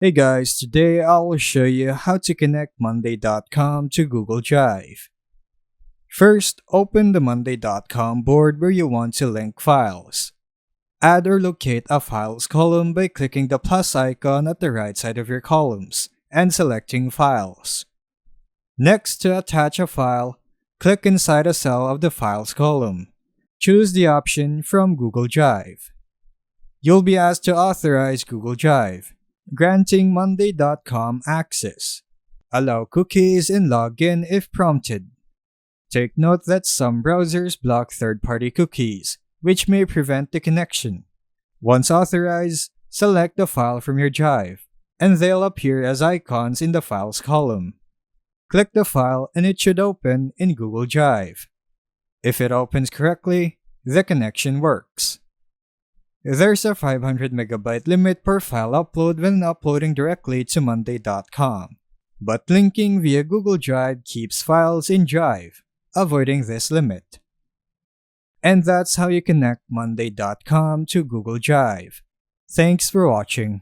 Hey guys, today I'll show you how to connect Monday.com to Google Drive. First, open the Monday.com board where you want to link files. Add or locate a files column by clicking the plus icon at the right side of your columns and selecting Files. Next, to attach a file, click inside a cell of the Files column. Choose the option from Google Drive. You'll be asked to authorize Google Drive, granting Monday.com access. Allow cookies and login if prompted. Take note that some browsers block third-party cookies, which may prevent the connection. Once authorized, select the file from your drive, and they'll appear as icons in the Files column. Click the file and it should open in Google Drive. If it opens correctly, the connection works. There's a 500 megabyte limit per file upload when uploading directly to Monday.com, but linking via Google Drive keeps files in Drive, avoiding this limit. And that's how you connect Monday.com to Google Drive. Thanks for watching.